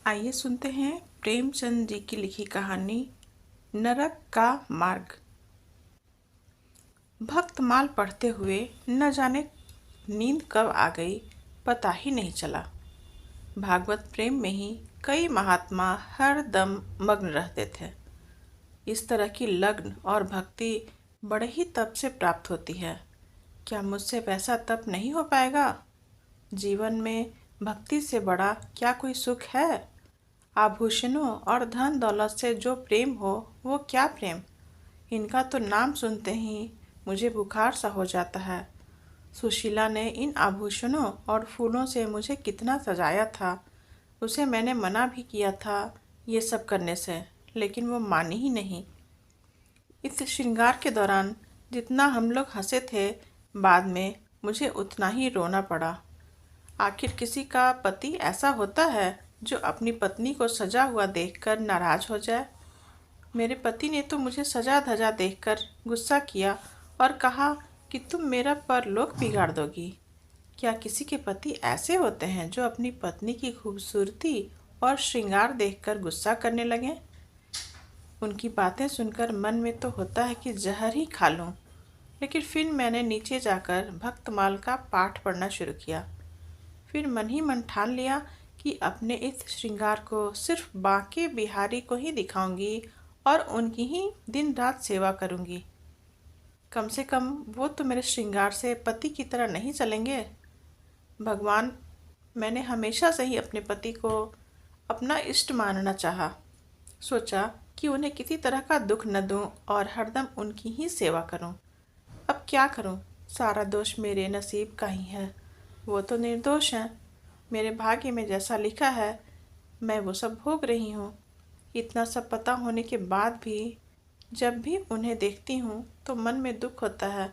आइए सुनते हैं प्रेमचंद जी की लिखी कहानी नरक का मार्ग। भक्तमाल पढ़ते हुए न जाने नींद कब आ गई पता ही नहीं चला। भागवत प्रेम में ही कई महात्मा हर दम मग्न रहते थे। इस तरह की लग्न और भक्ति बड़े ही तप से प्राप्त होती है। क्या मुझसे वैसा तप नहीं हो पाएगा? जीवन में भक्ति से बड़ा क्या कोई सुख है? आभूषणों और धन दौलत से जो प्रेम हो वो क्या प्रेम। इनका तो नाम सुनते ही मुझे बुखार सा हो जाता है। सुशीला ने इन आभूषणों और फूलों से मुझे कितना सजाया था। उसे मैंने मना भी किया था ये सब करने से, लेकिन वो मानी ही नहीं। इस श्रृंगार के दौरान जितना हम लोग हंसे थे, बाद में मुझे उतना ही रोना पड़ा। आखिर किसी का पति ऐसा होता है जो अपनी पत्नी को सजा हुआ देखकर नाराज हो जाए? मेरे पति ने तो मुझे सजा धजा देखकर गुस्सा किया और कहा कि तुम मेरा परलोक बिगाड़ दोगी। क्या किसी के पति ऐसे होते हैं जो अपनी पत्नी की खूबसूरती और श्रृंगार देखकर गुस्सा करने लगे? उनकी बातें सुनकर मन में तो होता है कि जहर ही खा लूं, लेकिन फिर मैंने नीचे जाकर भक्तमाल का पाठ पढ़ना शुरू किया। फिर मन ही मन ठान लिया कि अपने इस श्रृंगार को सिर्फ बांके बिहारी को ही दिखाऊंगी और उनकी ही दिन रात सेवा करूंगी। कम से कम वो तो मेरे श्रृंगार से पति की तरह नहीं चलेंगे। भगवान, मैंने हमेशा से ही अपने पति को अपना इष्ट मानना चाहा। सोचा कि उन्हें किसी तरह का दुख न दूं और हरदम उनकी ही सेवा करूं। अब क्या करूं? सारा दोष मेरे नसीब का ही है। वो तो निर्दोष हैं। मेरे भाग्य में जैसा लिखा है मैं वो सब भोग रही हूँ। इतना सब पता होने के बाद भी जब भी उन्हें देखती हूँ तो मन में दुख होता है।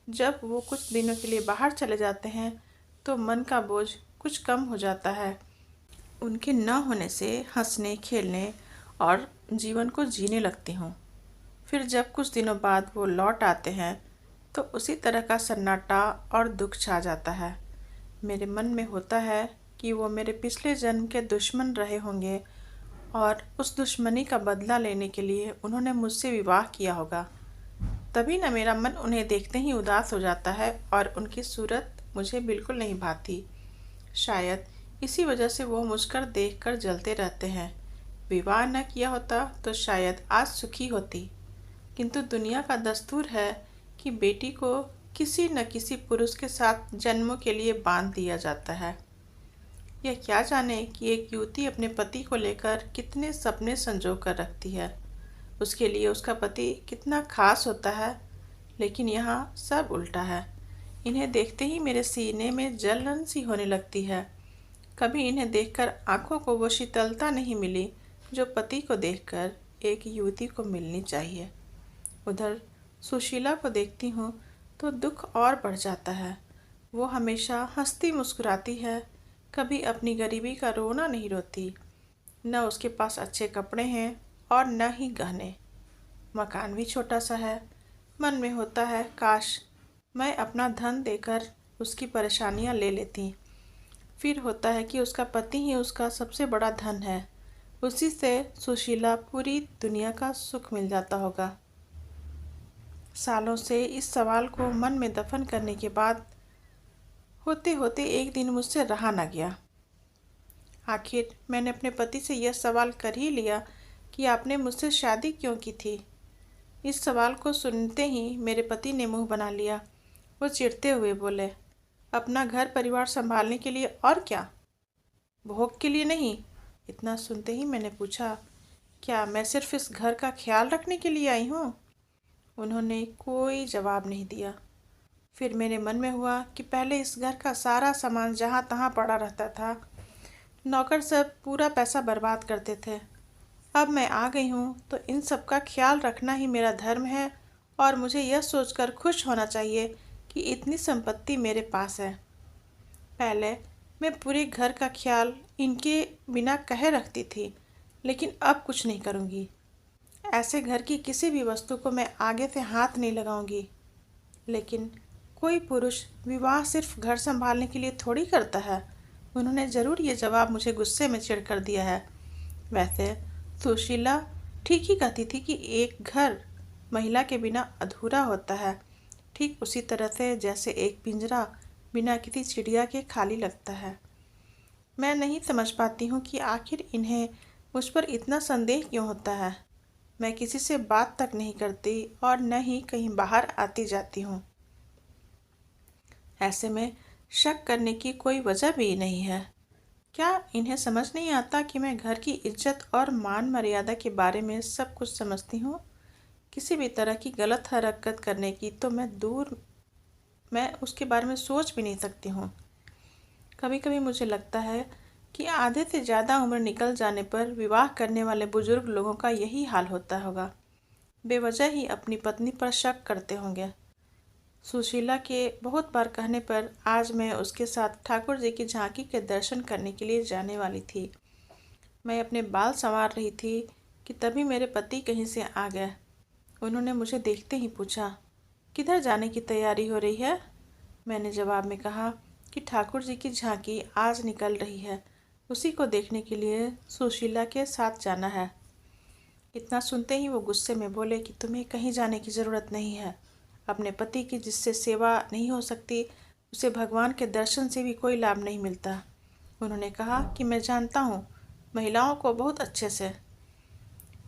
जब वो कुछ दिनों के लिए बाहर चले जाते हैं तो मन का बोझ कुछ कम हो जाता है। उनके न होने से हंसने खेलने और जीवन को जीने लगती हूँ। फिर जब कुछ दिनों बाद वो लौट आते हैं तो उसी तरह का सन्नाटा और दुख छा जाता है। मेरे मन में होता है कि वो मेरे पिछले जन्म के दुश्मन रहे होंगे और उस दुश्मनी का बदला लेने के लिए उन्होंने मुझसे विवाह किया होगा। तभी न मेरा मन उन्हें देखते ही उदास हो जाता है और उनकी सूरत मुझे बिल्कुल नहीं भाती। शायद इसी वजह से वो मुझकर देखकर जलते रहते हैं। विवाह न किया होता तो शायद आज सुखी होती, किंतु दुनिया का दस्तूर है कि बेटी को किसी न किसी पुरुष के साथ जन्मों के लिए बांध दिया जाता है। यह क्या जाने कि एक युवती अपने पति को लेकर कितने सपने संजो कर रखती है। उसके लिए उसका पति कितना खास होता है, लेकिन यहाँ सब उल्टा है। इन्हें देखते ही मेरे सीने में जलन सी होने लगती है। कभी इन्हें देखकर आंखों को वो शीतलता नहीं मिली जो पति को देखकर एक युवती को मिलनी चाहिए। उधर सुशीला को देखती हूँ तो दुख और बढ़ जाता है। वो हमेशा हंसती मुस्कुराती है, कभी अपनी गरीबी का रोना नहीं रोती। न उसके पास अच्छे कपड़े हैं और न ही गहने। मकान भी छोटा सा है। मन में होता है काश मैं अपना धन देकर उसकी परेशानियां ले लेती। फिर होता है कि उसका पति ही उसका सबसे बड़ा धन है। उसी से सुशीला पूरी दुनिया का सुख मिल जाता होगा। सालों से इस सवाल को मन में दफन करने के बाद होते होते एक दिन मुझसे रहा न गया। आखिर मैंने अपने पति से यह सवाल कर ही लिया कि आपने मुझसे शादी क्यों की थी। इस सवाल को सुनते ही मेरे पति ने मुंह बना लिया। वो चिढ़ते हुए बोले, अपना घर परिवार संभालने के लिए और क्या, भोग के लिए नहीं। इतना सुनते ही मैंने पूछा, क्या मैं सिर्फ इस घर का ख्याल रखने के लिए आई हूँ? उन्होंने कोई जवाब नहीं दिया। फिर मेरे मन में हुआ कि पहले इस घर का सारा सामान जहाँ तहाँ पड़ा रहता था। नौकर सब पूरा पैसा बर्बाद करते थे। अब मैं आ गई हूँ तो इन सब का ख्याल रखना ही मेरा धर्म है और मुझे यह सोचकर खुश होना चाहिए कि इतनी संपत्ति मेरे पास है। पहले मैं पूरे घर का ख्याल इनके बिना कहे रखती थी, लेकिन अब कुछ नहीं करूँगी। ऐसे घर की किसी भी वस्तु को मैं आगे से हाथ नहीं लगाऊंगी। लेकिन कोई पुरुष विवाह सिर्फ घर संभालने के लिए थोड़ी करता है। उन्होंने ज़रूर ये जवाब मुझे गुस्से में चिढ़ कर दिया है। वैसे सुशीला ठीक ही कहती थी कि एक घर महिला के बिना अधूरा होता है, ठीक उसी तरह से जैसे एक पिंजरा बिना किसी चिड़िया के खाली लगता है। मैं नहीं समझ पाती हूँ कि आखिर इन्हें मुझ पर इतना संदेह क्यों होता है। मैं किसी से बात तक नहीं करती और न ही कहीं बाहर आती जाती हूँ। ऐसे में शक करने की कोई वजह भी नहीं है। क्या इन्हें समझ नहीं आता कि मैं घर की इज्जत और मान मर्यादा के बारे में सब कुछ समझती हूँ? किसी भी तरह की गलत हरकत करने की तो मैं उसके बारे में सोच भी नहीं सकती हूँ। कभी कभी मुझे लगता है कि आधे से ज़्यादा उम्र निकल जाने पर विवाह करने वाले बुजुर्ग लोगों का यही हाल होता होगा। बेवजह ही अपनी पत्नी पर शक करते होंगे। सुशीला के बहुत बार कहने पर आज मैं उसके साथ ठाकुर जी की झांकी के दर्शन करने के लिए जाने वाली थी। मैं अपने बाल संवार रही थी कि तभी मेरे पति कहीं से आ गए। उन्होंने मुझे देखते ही पूछा, किधर जाने की तैयारी हो रही है? मैंने जवाब में कहा कि ठाकुर जी की झांकी आज निकल रही है, उसी को देखने के लिए सुशीला के साथ जाना है। इतना सुनते ही वो गुस्से में बोले कि तुम्हें कहीं जाने की ज़रूरत नहीं है। अपने पति की जिससे सेवा नहीं हो सकती, उसे भगवान के दर्शन से भी कोई लाभ नहीं मिलता। उन्होंने कहा कि मैं जानता हूँ महिलाओं को बहुत अच्छे से।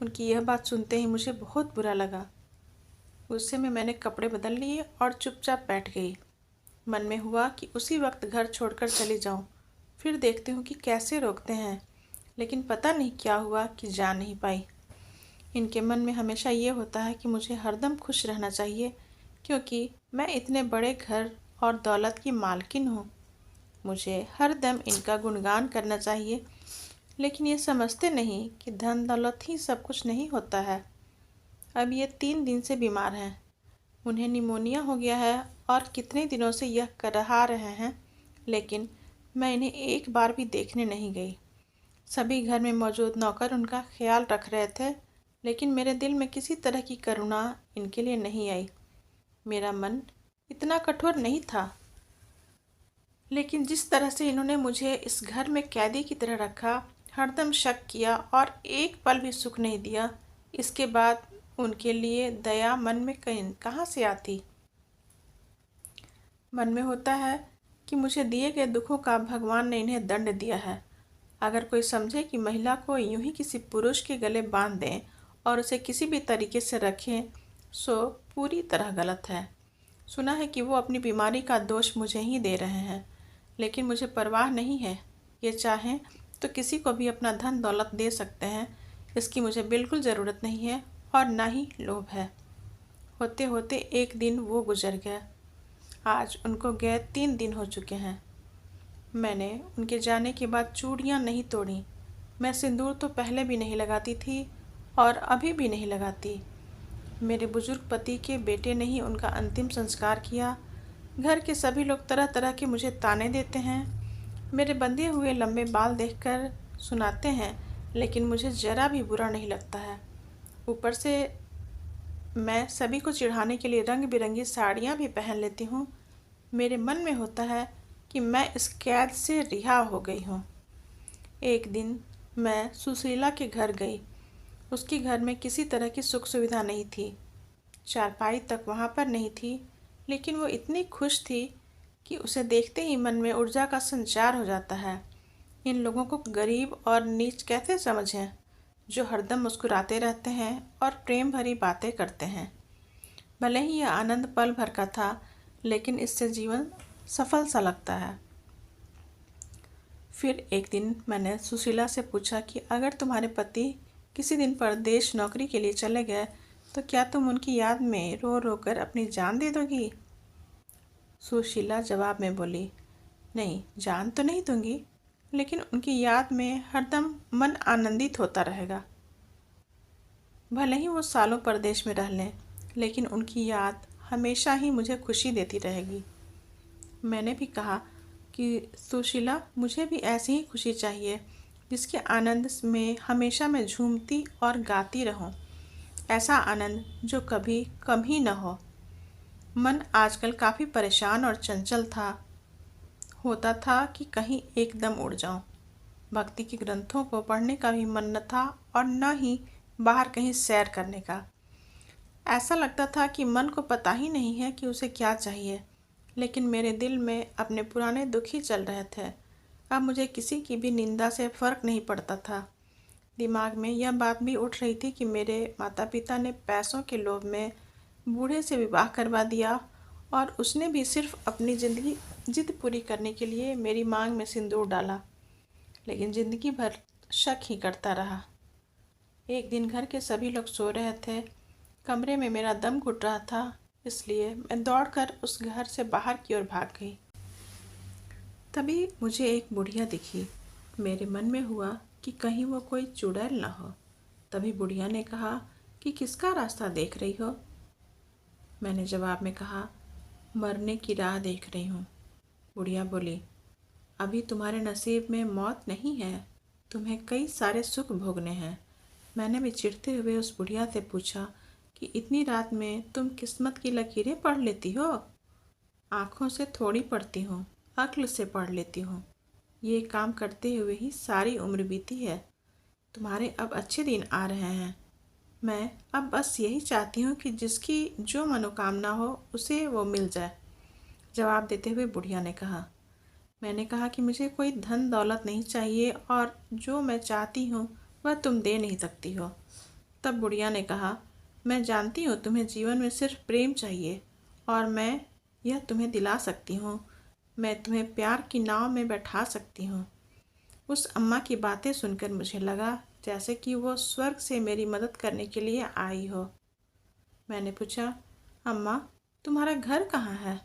उनकी यह बात सुनते ही मुझे बहुत बुरा लगा। गुस्से में मैंने कपड़े बदल लिए और चुपचाप बैठ गई। मन में हुआ कि उसी वक्त घर छोड़कर चली जाऊं, फिर देखती हूँ कि कैसे रोकते हैं, लेकिन पता नहीं क्या हुआ कि जा नहीं पाई। इनके मन में हमेशा ये होता है कि मुझे हरदम खुश रहना चाहिए, क्योंकि मैं इतने बड़े घर और दौलत की मालकिन हूँ। मुझे हर दम इनका गुणगान करना चाहिए, लेकिन ये समझते नहीं कि धन दौलत ही सब कुछ नहीं होता है। अब ये 3 दिन से बीमार हैं। उन्हें निमोनिया हो गया है और कितने दिनों से यह करहा रहे हैं, लेकिन मैं इन्हें एक बार भी देखने नहीं गई। सभी घर में मौजूद नौकर उनका ख्याल रख रहे थे, लेकिन मेरे दिल में किसी तरह की करुणा इनके लिए नहीं आई। मेरा मन इतना कठोर नहीं था, लेकिन जिस तरह से इन्होंने मुझे इस घर में कैदी की तरह रखा, हरदम शक किया और एक पल भी सुख नहीं दिया, इसके बाद उनके लिए दया मन में कहाँ से आती। मन में होता है कि मुझे दिए गए दुखों का भगवान ने इन्हें दंड दिया है। अगर कोई समझे कि महिला को यूं ही किसी पुरुष के गले बांध दें और उसे किसी भी तरीके से रखें, सो पूरी तरह गलत है। सुना है कि वो अपनी बीमारी का दोष मुझे ही दे रहे हैं, लेकिन मुझे परवाह नहीं है। ये चाहें तो किसी को भी अपना धन दौलत दे सकते हैं, इसकी मुझे बिल्कुल ज़रूरत नहीं है और ना ही लोभ है। होते होते एक दिन वो गुजर गया। आज उनको गए 3 दिन हो चुके हैं। मैंने उनके जाने के बाद चूड़ियाँ नहीं तोड़ी। मैं सिंदूर तो पहले भी नहीं लगाती थी और अभी भी नहीं लगाती। मेरे बुजुर्ग पति के बेटे ने ही उनका अंतिम संस्कार किया। घर के सभी लोग तरह तरह के मुझे ताने देते हैं। मेरे बंधे हुए लंबे बाल देखकर सुनाते हैं, लेकिन मुझे ज़रा भी बुरा नहीं लगता है। ऊपर से मैं सभी को चिढ़ाने के लिए रंग बिरंगी साड़ियाँ भी पहन लेती हूँ। मेरे मन में होता है कि मैं इस कैद से रिहा हो गई हूँ। एक दिन मैं सुशीला के घर गई। उसके घर में किसी तरह की सुख सुविधा नहीं थी। चारपाई तक वहाँ पर नहीं थी, लेकिन वो इतनी खुश थी कि उसे देखते ही मन में ऊर्जा का संचार हो जाता है। इन लोगों को गरीब और नीच कैसे समझें, जो हरदम मुस्कुराते रहते हैं और प्रेम भरी बातें करते हैं। भले ही यह आनंद पल भर का था, लेकिन इससे जीवन सफल सा लगता है। फिर एक दिन मैंने सुशीला से पूछा कि अगर तुम्हारे पति किसी दिन परदेश नौकरी के लिए चले गए, तो क्या तुम उनकी याद में रो रो कर अपनी जान दे दोगी? सुशीला जवाब में बोली, नहीं, जान तो नहीं दूंगी, लेकिन उनकी याद में हरदम मन आनंदित होता रहेगा। भले ही वो सालों परदेश में रह लें, लेकिन उनकी याद हमेशा ही मुझे खुशी देती रहेगी। मैंने भी कहा कि सुशीला, मुझे भी ऐसी ही खुशी चाहिए, जिसके आनंद में हमेशा मैं झूमती और गाती रहूं। ऐसा आनंद जो कभी कम ही न हो। मन आजकल काफ़ी परेशान और चंचल था। होता था कि कहीं एकदम उड़ जाऊं। भक्ति के ग्रंथों को पढ़ने का भी मन न था और न ही बाहर कहीं सैर करने का। ऐसा लगता था कि मन को पता ही नहीं है कि उसे क्या चाहिए, लेकिन मेरे दिल में अपने पुराने दुख ही चल रहे थे। अब मुझे किसी की भी निंदा से फर्क नहीं पड़ता था। दिमाग में यह बात भी उठ रही थी कि मेरे माता पिता ने पैसों के लोभ में बूढ़े से विवाह करवा दिया और उसने भी सिर्फ अपनी जिद पूरी करने के लिए मेरी मांग में सिंदूर डाला, लेकिन जिंदगी भर शक ही करता रहा। एक दिन घर के सभी लोग सो रहे थे। कमरे में मेरा दम घुट रहा था, इसलिए मैं दौड़कर उस घर से बाहर की ओर भाग गई। तभी मुझे एक बुढ़िया दिखी। मेरे मन में हुआ कि कहीं वो कोई चुड़ैल न हो। तभी बुढ़िया ने कहा कि किसका रास्ता देख रही हो? मैंने जवाब में कहा, मरने की राह देख रही हूँ। बुढ़िया बोली, अभी तुम्हारे नसीब में मौत नहीं है, तुम्हें कई सारे सुख भोगने हैं। मैंने भी चिढ़ते हुए उस बुढ़िया से पूछा कि इतनी रात में तुम किस्मत की लकीरें पढ़ लेती हो? आँखों से थोड़ी पढ़ती हूँ, अक्ल से पढ़ लेती हूँ। ये काम करते हुए ही सारी उम्र बीती है। तुम्हारे अब अच्छे दिन आ रहे हैं। मैं अब बस यही चाहती हूँ कि जिसकी जो मनोकामना हो उसे वो मिल जाए। जवाब देते हुए बुढ़िया ने कहा। मैंने कहा कि मुझे कोई धन दौलत नहीं चाहिए और जो मैं चाहती हूँ वह तुम दे नहीं सकती हो। तब बुढ़िया ने कहा, मैं जानती हूँ तुम्हें जीवन में सिर्फ प्रेम चाहिए और मैं यह तुम्हें दिला सकती हूँ। मैं तुम्हें प्यार की नाव में बैठा सकती हूँ। उस अम्मा की बातें सुनकर मुझे लगा जैसे कि वो स्वर्ग से मेरी मदद करने के लिए आई हो। मैंने पूछा, अम्मा तुम्हारा घर कहाँ है?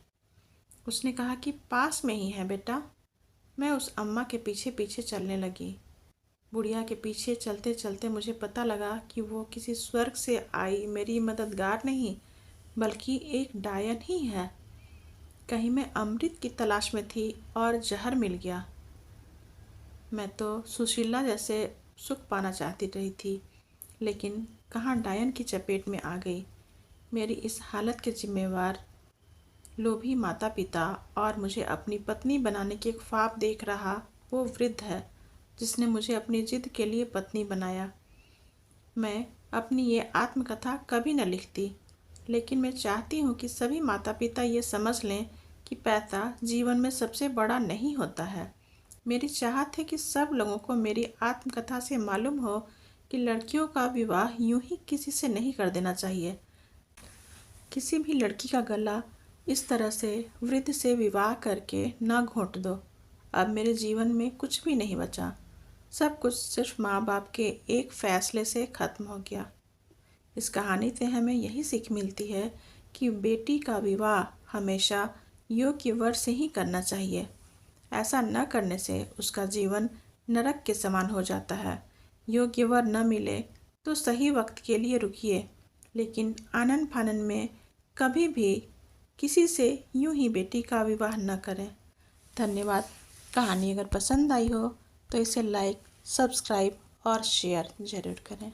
उसने कहा कि पास में ही है बेटा। मैं उस अम्मा के पीछे पीछे चलने लगी। बुढ़िया के पीछे चलते चलते मुझे पता लगा कि वो किसी स्वर्ग से आई मेरी मददगार नहीं, बल्कि एक डायन ही है। कहीं मैं अमृत की तलाश में थी और जहर मिल गया। मैं तो सुशीला जैसे सुख पाना चाहती रही थी, लेकिन कहाँ डायन की चपेट में आ गई। मेरी इस हालत के जिम्मेवार लोभी माता पिता और मुझे अपनी पत्नी बनाने की एक ख्वाब देख रहा वो वृद्ध है जिसने मुझे अपनी जिद के लिए पत्नी बनाया। मैं अपनी ये आत्मकथा कभी न लिखती, लेकिन मैं चाहती हूँ कि सभी माता पिता ये समझ लें कि पैसा जीवन में सबसे बड़ा नहीं होता है। मेरी चाहत है कि सब लोगों को मेरी आत्मकथा से मालूम हो कि लड़कियों का विवाह यूं ही किसी से नहीं कर देना चाहिए। किसी भी लड़की का गला इस तरह से वृद्ध से विवाह करके न घोंट दो। अब मेरे जीवन में कुछ भी नहीं बचा। सब कुछ सिर्फ माँ बाप के एक फैसले से ख़त्म हो गया। इस कहानी से हमें यही सीख मिलती है कि बेटी का विवाह हमेशा योग्य वर से ही करना चाहिए। ऐसा न करने से उसका जीवन नरक के समान हो जाता है। योग्य वर न मिले तो सही वक्त के लिए रुकिए, लेकिन आनन फानन में कभी भी किसी से यूं ही बेटी का विवाह न करें। धन्यवाद। कहानी अगर पसंद आई हो तो इसे लाइक, सब्सक्राइब और शेयर ज़रूर करें।